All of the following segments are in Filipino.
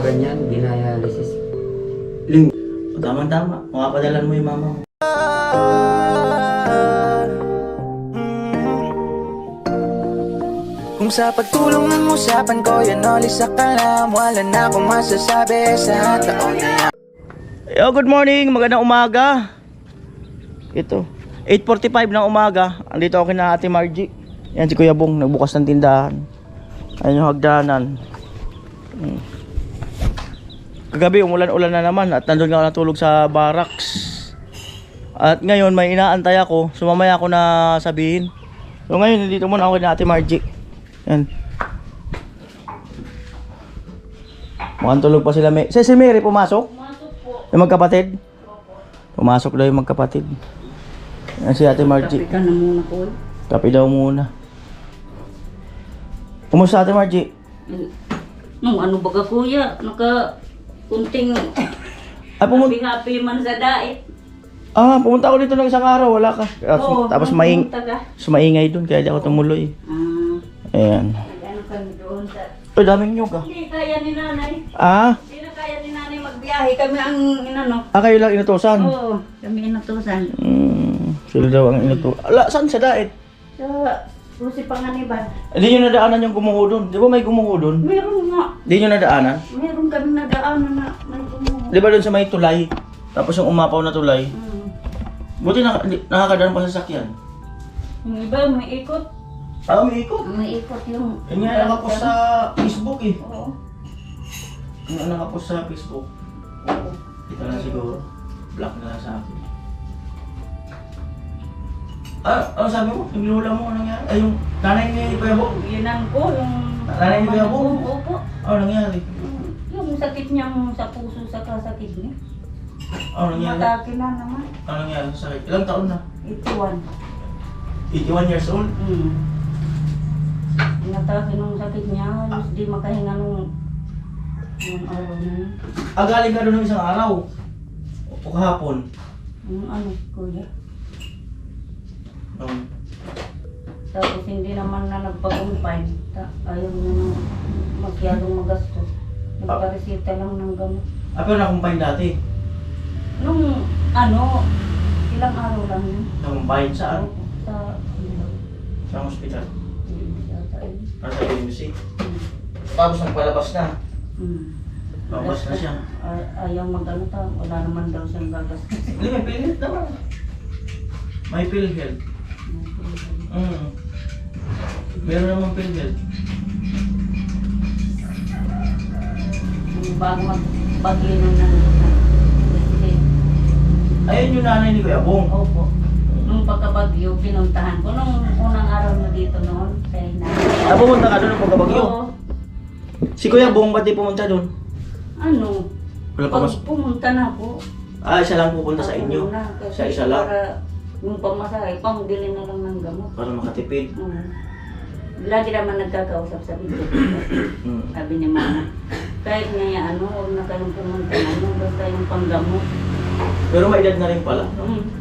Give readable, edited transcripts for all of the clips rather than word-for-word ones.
ganyan, dialysis. Tama-tama, makapadalan mo yung mama mo. Kung sa pagtulong ng usapan ko, yan ulit sa kalam. Wala na akong masasabi sa taon na yan. Yo, good morning, magandang umaga. Ito, 8:45 ng umaga. Andito ako kina Ate Margie. Yan si Kuya Bong, nagbukas ng tindahan. Ayun yung hagdanan. Kagabi umulan-ulan na naman at nandun nga ako natulog sa barracks. At ngayon may inaantay ako. Sumamaya ako na sabihin. So ngayon nandito muna ako kina Ate Margie. Yan. Mukhang tulog pa sila. Si Mary pumasok? Pumasok po. Yung magkapatid? Pumasok daw yung magkapatid. Yan si Ate Margie. Kape ka na muna po. Kape daw muna. Kumusta Ate Margie? Nung ano baga kuya, kunting happy man sa dait. Pumunta ako dito ng isang araw, wala ka. Tapos pumunta ka. sumaingay doon, kaya di ako tumuloy. Ayan. Ano kami doon sa... Ay, daming nyug ah. Hindi kaya ni nanay. Hindi na kaya ni nanay magbiyahe. Kami ang inano. Kayo lang inutusan? Oo, kami inutusan. Sila daw ang inutusan. Saan sa dait? Sa Rusi Panganiban. Hindi nyo nadaanan yung gumuho doon. Di ba may gumuho doon? Meron nga. Hindi nyo nadaanan? Meron kaming nadaanan na may gumuho. Di ba doon sa may tulay? Tapos yung umapaw na tulay? Buti nakakadaan pa sa sakyan. Yung iba may ikot. May ikot. May ikot yung... Yan nga nakapost sa Facebook eh. Oo. Yan nga nakapost sa Facebook. Oo. Ito na siguro. Black na lang sa akin. Ano sabi mo? Yung lula mo, anong nangyari? Ay, yung nanay ni Kuya Bong? Yun ang ko, yung... Nanay ni Kuya Bong? Opo. Ano nangyari? Yung sakit niya sa puso sa kasakit niya. Ano nangyari? Matake na naman. Ano nangyari sa sakit? Ilang taon na? 81. 81 years old? Natake nung sakit niya, halos di makahinga nung araw na yun. Galing ka doon ng isang araw? O kahapon? Yung ano, kuya. Um, Tapos hindi naman na nagpa-confine. Ayaw niya nang masyadong magastos. Nagparesita lang ng gamot. pero nakumpay dati? Nung ano, ilang araw lang yun. Nakumpay saan? Sa Sa hospital? yata yun. Nasa UMC? Tapos nagpalabas na? Labas na siya? Ayaw mag-ano ta, wala naman daw siyang gagastos. Hindi, may PhilHealth naman. May PhilHealth. Meron naman PhilHealth. Bago magbagyo nung nandun. Ayun yung nanay ni Kuya Bong. Opo. Nung pagkabagyo, pinuntahan ko. Nung unang araw na dito noon, sa hinay. Pumunta ka doon ng pagkabagyo? Oo. Si Kuya Bong, ba't di pumunta doon? Ano? Wala pa mas... Pumunta na po. Isa lang pupunta sa inyo? Sa isa lang? Para yung pamasahe, pambili na lang ng gamot. Para makatipid? Lagi naman nagkakausap sa video. Sabi ni Mama, kahit nga huwag na kayong pumunta na, basta yung panggamot. Pero may edad na rin pala.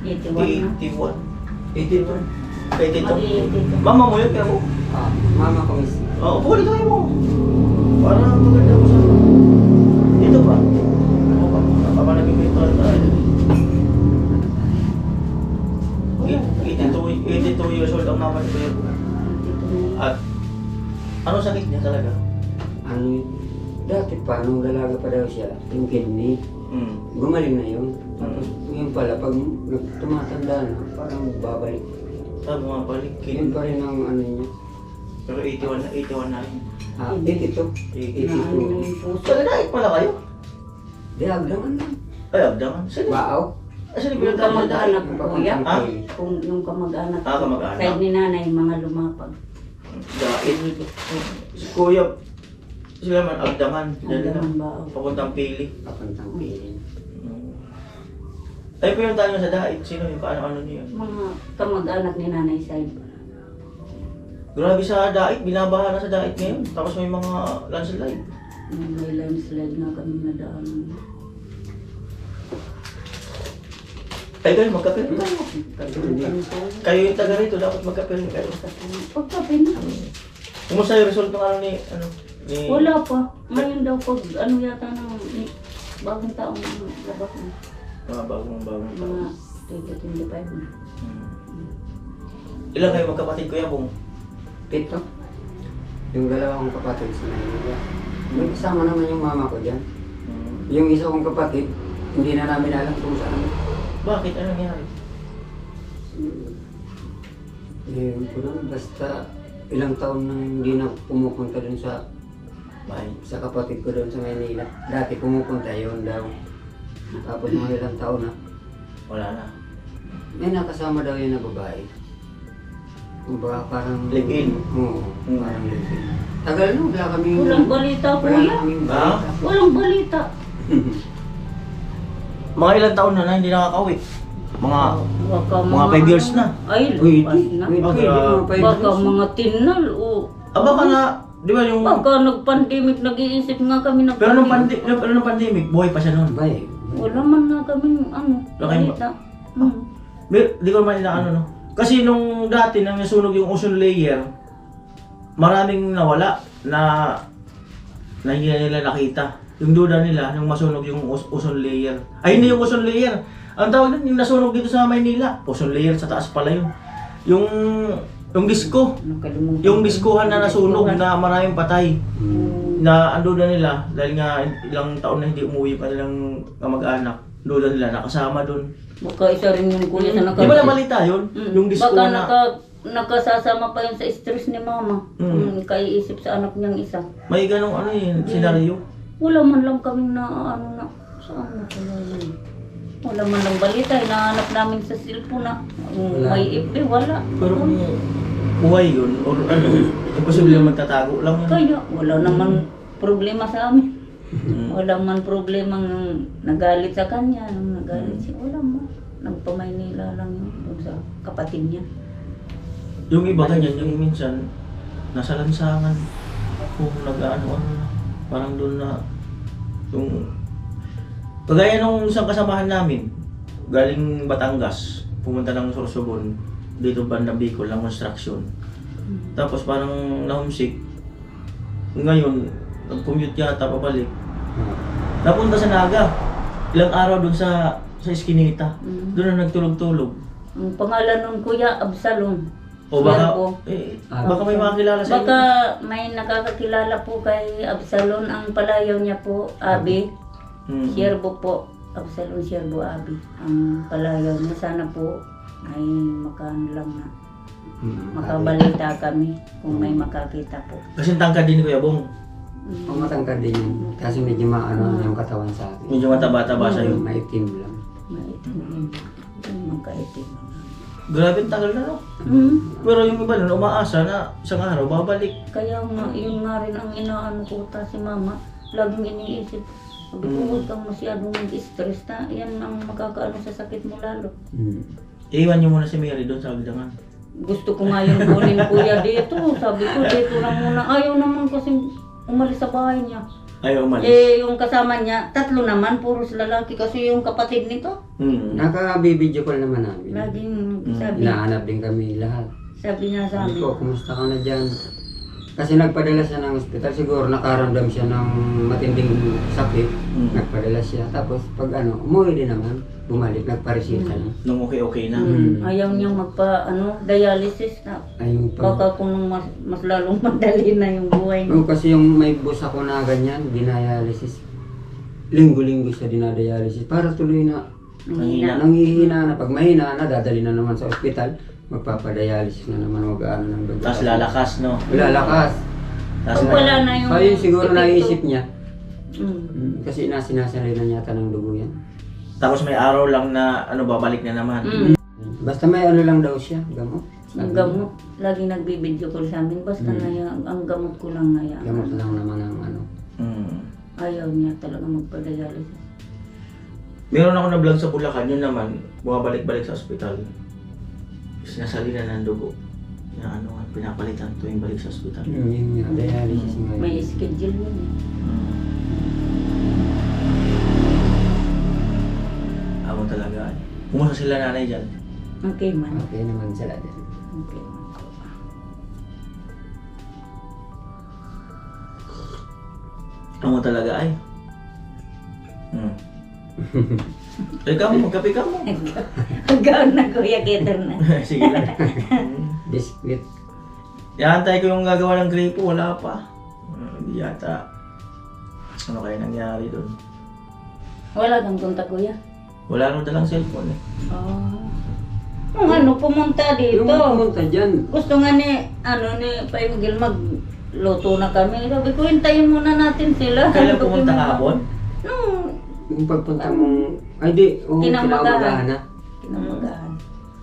81 na. 81. 82. 82. 82. Mama mo yun, Kuya Bong? Mama ko miss. Oo, upo dito kayo mo. Para maganda ko sa... Dito ba? Ako ba? Napapanagin ko ito. 82 years old ang mama ni Kuya Bong. At anong sakit niya talaga? Dati pa, nung dalaga pa daw siya, yung kidney, gumaling na yun. Tapos yun pala, pag tumatanda na, parang babalik. Bumabalik. Yun pa rin ang ano niya. Pero 81 na rin. 82. 82. Talaga, pala kayo? Di, agdangan lang. Ay, abdangan. Saan? Baaw. Saan yung Yung kamag-anak ko, kuya. Ha? Kung yung kamag-anak ko. Kamag-anak. Kahit ni nanay, mga lumapag. Dahil si Kuya, sila man abdangan. Abdangan ba? Papuntang Pili. Papuntang pilin. Ay, pero tayo sa dait. Sino yung paano-ano niyo? Mga kamag-anak ni nanay side. Grabe sa dait, binabaha na sa dait ngayon. Tapos may mga landslide. May landslide na kami nadaanan. Ay, kayo, magkape rin tayo. Kayo yung taga rito, dapat magkape rin kayo. Pagkape na. Kumusta yung result ng ano ni, Wala pa. Ngayon daw pag ano yata ng bagong taong labas na. Mga bagong taon. Mga 2025 na. Ilan kayo magkapatid, Kuya Bong? 7. Yung dalawa kong kapatid sa Maynila. May kasama naman yung mama ko dyan. Yung isa kong kapatid, hindi na namin alam kung saan. Bakit? Ano nangyari? Ngayon ko lang, basta ilang taon nang hindi na pumupunta dun sa kapatid ko doon sa Maynila. Dati pumupunta yun daw. Tapos mga ilang taon na, Wala na. may nakasama daw yun na babae. Kumbaga parang... Live-in? Oo, parang live-in. Tagal na, wala kami... Walang balita, Wala kuya. kaming Ha? balita. Walang balita. Mga ilang taon na hindi nakakauwi. Mga Baka Mga 5 years na. Ay, Pwede, lupas na. pwede, Oh, pwede, mga five Baka years. mga tinal o... baka nga, di ba yung... Baka nag-pandemic, nag-iisip nga kami ng Pero nung pandemic, buhay pa siya noon. Bay, Wala man nga kami balita. Di ko naman inaano, no? Kasi nung dati, nang nasunog yung ozone layer, maraming nawala na hindi na nila nakita. Yung duda nila, nung masunog yung ozone layer. Ay, hindi yung ozone layer. Ang tawag doon, yung nasunog dito sa Maynila. Ozone layer, sa taas pala yun. Yung disco. Yung diskuhan na nasunog na maraming patay. Na ang duda nila, dahil nga ilang taon na hindi umuwi pa nilang kamag-anak, duda nila nakasama doon. Baka isa rin yung kuya sa Di ba nabalita yun? Yung disco Baka na... nakasasama pa yun sa stress ni mama. Kaiisip sa anak niyang isa. May ganong ano yun, senaryo. Wala man lang kaming saan na pala yun? Wala man lang balita, hinahanap namin sa cellphone na may FB, wala. Pero kung buhay yun, or ano, imposible yung magtatago lang yun. Kaya wala naman problema sa amin. Wala man problema nung nagalit sa kanya, nung nagalit siya, wala man. Nagpamaynila lang yun doon sa kapatid niya. Yung iba ganyan, yung minsan, nasa lansangan, kung nag-ano-ano na, parang doon na, yung... Kagaya nung isang kasamahan namin, galing Batangas, pumunta ng Sorsogon, dito banda Bicol, ng construction. Tapos parang na-homesick. Ngayon, nag-commute yata pabalik. Napunta sa Naga. Ilang araw doon sa Eskinita. Doon na nagtulog-tulog. Ang pangalan nun kuya, Absalom. O baka, Siervo. baka may makakilala sa Baka inyo. may nakakakilala po kay Absalom. Ang palayaw niya po, Abi. Siervo po. Absalom Siervo Abi. Ang palayaw niya. Sana po ay makaano lang na. Makabalita kami kung may makakita po. Kasi tangkad din ni Kuya Bong. Matangkad din yun. Kasi medyo maano yung katawan sa akin. Medyo mataba-taba siya yun. Maitim lang. Maitim yun. Magkaitim. Grabe ang tagal na, no? Pero yung iba nun, umaasa na isang araw babalik. Kaya nga, yun nga rin ang inaano ko si mama. Laging iniisip. Sabi ko, huwag kang masyadong mag-stress na. Yan ang makakaano sa sakit mo lalo. Iwan niyo muna si Mary doon sa Agdangan. Gusto ko nga yung kunin kuya dito. Sabi ko, dito na muna. Ayaw naman kasi umalis sa bahay niya. Ayaw umalis. Yung kasama niya, 3 naman, puros lalaki. Kasi yung kapatid nito, Naka-video call naman namin. laging sabi, Hinahanap din kami lahat. sabi niya sa Sabi amin. ko, kumusta ka na dyan? Kasi nagpadala siya ng ospital, siguro nakaramdam siya ng matinding sakit. Nagpadala siya. Tapos pag umuwi din naman, bumalik, nagparesita na. Nung okay na. Ayaw niyang dialysis na. Ayun pa. Baka kung mas lalong madali na yung buhay niya. Kasi yung may boss ako na ganyan, dinadialysis. Linggo-linggo siya dinadialysis para tuloy na nangihina na. Pag mahina na, dadali na naman sa ospital. Magpapadialysis na naman, mag-ano ng dugo. Tapos lalakas, no? Lalakas. Pag wala na yung... Ayun siguro epekto. naisip niya. Mm. Kasi sinasanay na yata ng dugo yan. Tapos may araw lang na babalik na naman. Basta may lang daw siya, gamot. Ang gamot, lagi nagbibideo ko sa amin. Basta na ang gamot ko lang na yan. Gamot lang naman ang Ayaw niya talaga magpa-dialysis. Meron ako na vlog sa Bulacan, yun naman, bumabalik-balik sa ospital. Sinasalinan ng dugo. Pinapalitan tuwing balik sa ospital. Yung dialysis nga. May schedule yun eh. Ako talaga. Kumusta sila nanay dyan? Okay man. Okay naman sila din. Okay man. Amo talaga ay. Ikaw mo, magkape ka mo. Hanggang na Kuya Gator na. Sige lang. Biscuit. Iantay ko yung gagawa ng gripo, wala pa. Hindi yata. Ano kaya nangyari doon? Wala kang kontak Kuya? Wala nang dalang cellphone eh. Kung ano, pumunta dito. Yung pumunta dyan, Gusto nga ni Paimigil magluto na kami. Sabi ko, hintayin muna natin sila. Kailan pumunta kahapon? yung pagpunta mong, ay di, kinamagahan na. Kinamagahan.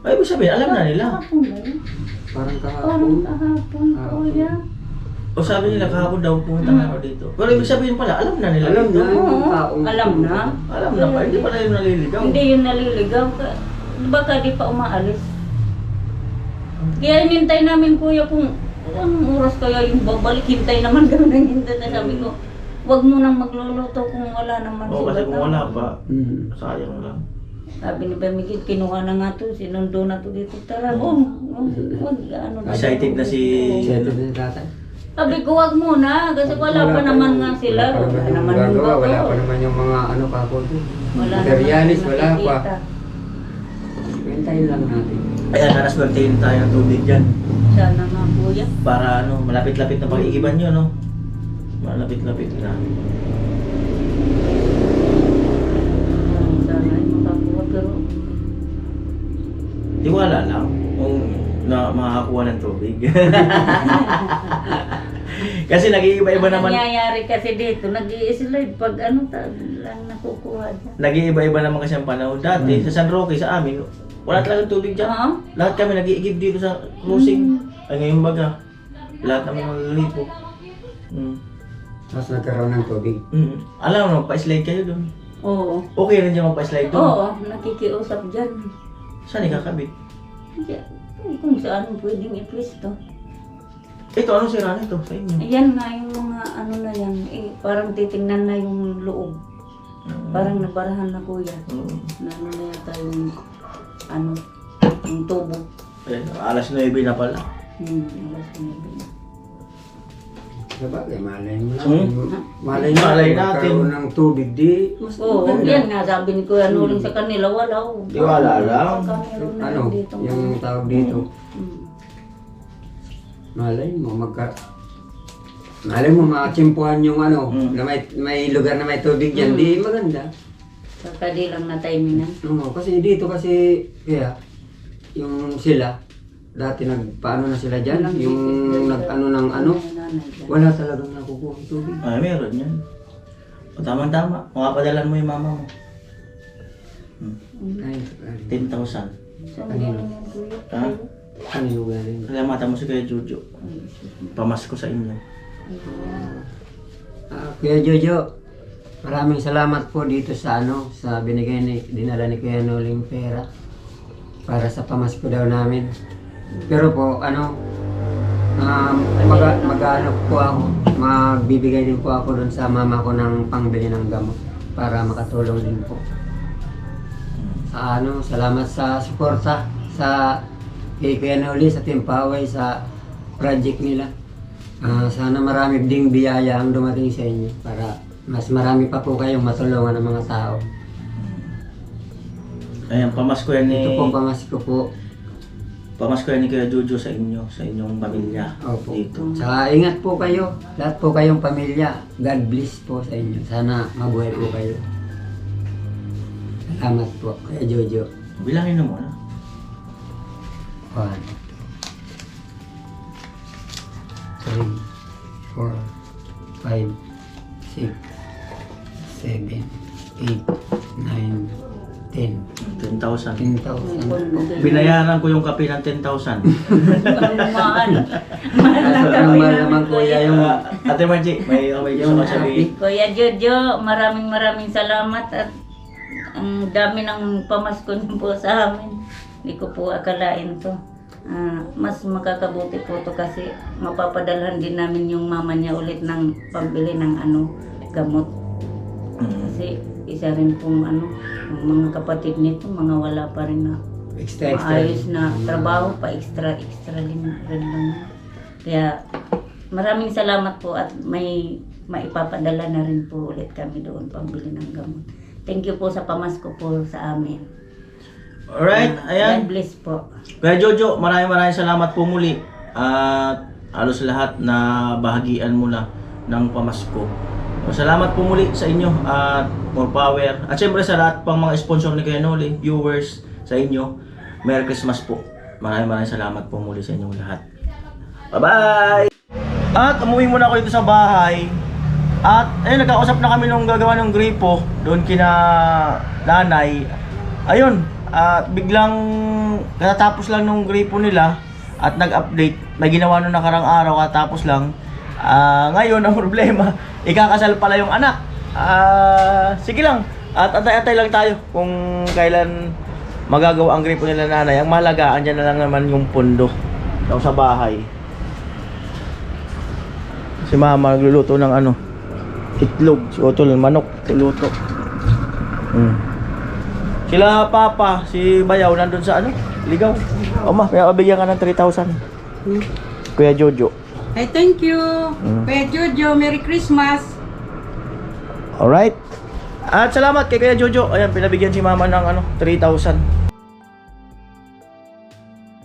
Ay, ibig sabihin, alam na nila. Kahapon ba yun? Parang Parang kahapon. kahapon, Kuya. O sabi nila kahapon daw pumunta na ako dito. Pero ibig sabihin pala, alam na nila. Alam dito. na yung Oo, taong alam na. Alam na pa, hindi pala yung naliligaw. Hindi yun naliligaw. Baka di pa umaalis. Kaya hinintay namin Kuya kung anong oras kaya yung babalik. Hintay naman kami ng hintay. Na sabi ko, wag mo nang magluluto kung wala naman Oo, kasi kung wala pa, Hmm. sayang lang. Sabi ni Pamigil, kinuha na nga to, sinundo na to dito. Tara, wag, ano na. Excited na si... Excited na yung tatay. Sabi ko, wag muna, kasi wala pa naman nga sila. Wala pa naman yung gagawa, wala pa naman yung mga ano kako doon. Wala Materialis, naman wala pa. nakikita. Hintayin lang natin. Kaya nanaswertein tayo ng tubig dyan. Sana nga Kuya. Para ano, malapit-lapit na pag-iiban nyo, no? Malapit-lapit na. Sana ay makakuha, pero Tiwala lang kung na makakakuha ng tubig. Kasi nag-iiba-iba naman. nangyayari kasi dito, nag-i-slide pag ano lang nakukuha dyan. Nag-iiba-iba naman kasi ang panahon. Dati, sa San Roque, sa amin, wala talagang tubig dyan. Oo. Lahat kami nag-iigib dito sa cruising. Ay ngayon baga, lahat naman maglilipo. Tapos nagkaroon ng tubig. Alam mo, magpa-slide kayo doon. Oo. Okay rin dyan magpa-slide doon. Oo, nakikiusap dyan. Saan ikakabit? Kung saan pwedeng i-twist to. Ito, anong sira nito sa inyo? Ayan nga yung mga ano na yan, parang titingnan na yung loob. Parang nabarahan na Kuya. Na ano na yata yung ano, yung tubo. Ayan, alas 9 na pala. Alas na yun. Sabagay, malay mo lang. Hmm? Malay Malay natin. natin. Magkaroon ng tubig, di mas Oo, maganda. yan nga sabi ni Kuya Nuring sa kanila, wala. Di wala lang. Meron na Ano, dito. yung tawag dito. Mm. Malay mo, malay mo, makachimpuhan yung ano, Mm. na may lugar na may tubig yan, di maganda. Sa kadilang na timingan. Oo, kasi dito kasi, kaya, yung sila, dati nagpaano na sila dyan, yung nag-ano ng ano, wala talagang nakukuha ng tubig. Ay, meron yan. O tama-tama, makapadalan mo yung mama mo. Ay, 10,000. Saan galing yan Kuya? Ha? kanino galing? Salamatan mo si Kuya Jojo. Pamasko sa inyo. Kuya Jojo, maraming salamat po dito sa ano, sa binigay ni, dinala ni Kuya Noling pera para sa pamasko daw namin. Pero po, ano, mag-ano po ako, magbibigay din po ako doon sa mama ko ng pangbili ng gamot para makatulong din po. Sa ano, salamat sa suporta sa kay Kuya Noli, sa Team Paway, sa project nila. Sana marami ding biyaya ang dumating sa inyo para mas marami pa po kayong matulungan ng mga tao. Ayan, pamasko yan ni... Ito po pamasko po. Pamasko yan ni Kuya Jojo sa inyo, sa inyong pamilya. Opo. Dito. Saka ingat po kayo, lahat po kayong pamilya. God bless po sa inyo. Sana mabuhay po kayo. Salamat po, Kuya Jojo. Bilangin na muna. 1, 3, 4, 5, 6, 7, 8, 9, 10. 10,000. 10,000 po. Binayaran ko yung kape ng 10,000. Mahal. Ang mahal naman kuya yung Ate Margie, may gusto ka sabihin. Kuya Jojo, maraming salamat at ang dami ng pamasko niyo po sa amin. Hindi ko po akalain to. Mas makakabuti po to kasi mapapadalhan din namin yung mama niya ulit ng pambili ng ano, gamot. Kasi isa rin pong ano, yung mga kapatid nito, mga wala pa rin na extra. maayos na trabaho, pa extra rin lang. Kaya maraming salamat po at may maipapadala na rin po ulit kami doon pambili ng gamot. Thank you po sa pamasko po sa amin. Alright, ayan. God bless po. Kuya Jojo, maraming salamat po muli. At halos lahat na bahagian mo na ng pamasko. Salamat po muli sa inyo at more power. At syempre sa lahat pang mga sponsor ni Kuya Noli, viewers sa inyo, Merry Christmas po. Maraming salamat po muli sa inyong lahat. Bye-bye! At umuwi muna ako dito sa bahay. At ayun, nagkausap na kami nung gagawa ng gripo doon kina nanay. Ayun, biglang katapos lang nung gripo nila at nag-update. May ginawa nung nakarang araw katapos lang. Ngayon ang problema, ikakasal pala yung anak. Sige lang, at antay-antay lang tayo kung kailan magagawa ang gripo nila nanay. Ang mahalaga, andyan na lang naman yung pundo daw sa bahay. Si mama nagluluto ng itlog, si Otol ng manok, luto. Sila papa, si Bayaw nandun sa ligaw. Ma, kaya bigyan ka ng 3,000. Kuya Jojo. Hey, thank you. Kuya Jojo, Merry Christmas. Alright. At salamat kay Kuya Jojo. Ayan, pinabigyan si mama ng 3,000.